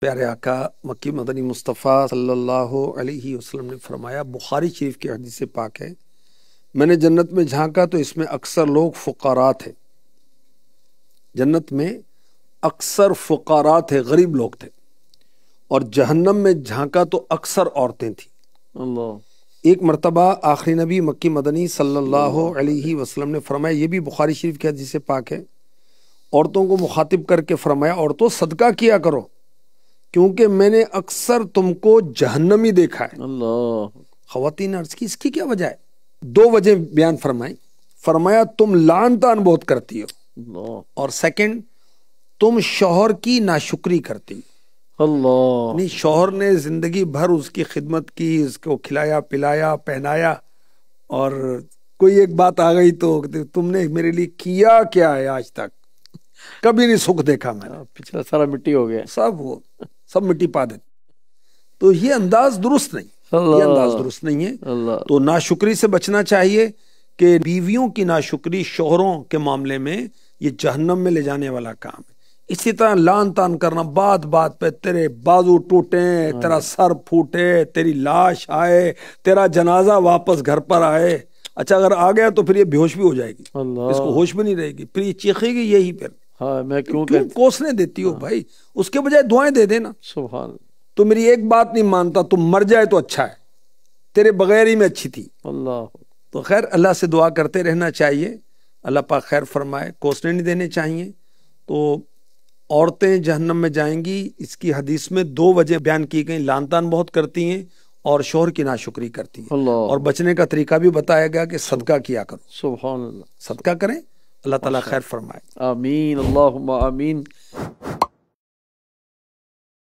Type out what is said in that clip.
پیارے آقا مکی مدنی مصطفیٰ صلی اللہ علیہ وسلم نے فرمایا، بخاری شریف کی حدیث پاک ہے، میں نے جنت میں جھانکا تو اس میں اکثر لوگ فقراء تھے، جنت میں اکثر فقراء تھے، غریب لوگ تھے، اور جہنم میں جھانکا تو اکثر عورتیں تھیں۔ اللہ ایک مرتبہ آخری نبی مکی مدنی صلی اللہ علیہ وسلم نے فرمایا، یہ بھی بخاری شریف کی حدیث پاک ہے، عورتوں کو مخاطب کر کے فرمایا، عورتوں صدقہ کیا کرو کیونکہ میں نے اکثر تم کو جہنمی دیکھا ہے۔ اللہ خواتین نے عرض کی اس کی کیا وجہ ہے؟ دو وجہ بیان فرمائی، فرمایا تم لعن طعن بہت کرتی ہو، اللہ اور سیکنڈ تم شوہر کی ناشکری کرتی ہو۔ اللہ یعنی شوہر نے زندگی بھر اس کی خدمت کی، اس کو کھلایا پلایا پہنایا، اور کوئی ایک بات آ گئی تو تم نے میرے لیے کیا کیا ہے آج تک؟ کبھی نہیں سکھ دیکھا میں نے، پچھلا سارا مٹی ہو گیا۔ سب مٹی پا دیتے۔ تو یہ انداز درست نہیں، یہ انداز درست نہیں ہے۔ اللہ تو ناشکری سے بچنا چاہیے کہ بیویوں کی ناشکری شوہروں کے معاملے میں یہ جہنم میں لے جانے والا کام ہے۔ اسی طرح لعن طعن کرنا، بات بات پہ تیرے بازو ٹوٹیں، تیرا سر پھوٹے، تیری لاش آئے، تیرا جنازہ واپس گھر پر آئے۔ اچھا اگر آ گیا تو پھر یہ بے ہوش بھی ہو جائے گی، اللہ اس کو ہوش بھی نہیں رہے گی، پھر یہ چیخے گی یہی، پھر ہاں میں کیوں کیوں کوسنے دیتی ہو بھائی؟ اس کے بجائے دعائیں دے دینا، سبحان اللہ تو میری ایک بات نہیں مانتا، تم مر جائے تو اچھا ہے، تیرے بغیر ہی میں اچھی تھی۔ اللہ تو خیر اللہ سے دعا کرتے رہنا چاہیے، اللہ پاک خیر فرمائے، کوسنے نہیں دینے چاہیے۔ تو عورتیں جہنم میں جائیں گی، اس کی حدیث میں دو وجہ بیان کی گئی، لعن طعن بہت کرتی ہیں اور شوہر کی ناشکری کرتی ہیں، اللہ اور بچنے کا طریقہ بھی بتایا گیا کہ صدقہ کیا کرو، سبحان اللہ صدقہ کریں، اللہ تعالیٰ خیر فرمائے۔ آمین اللہم آمین۔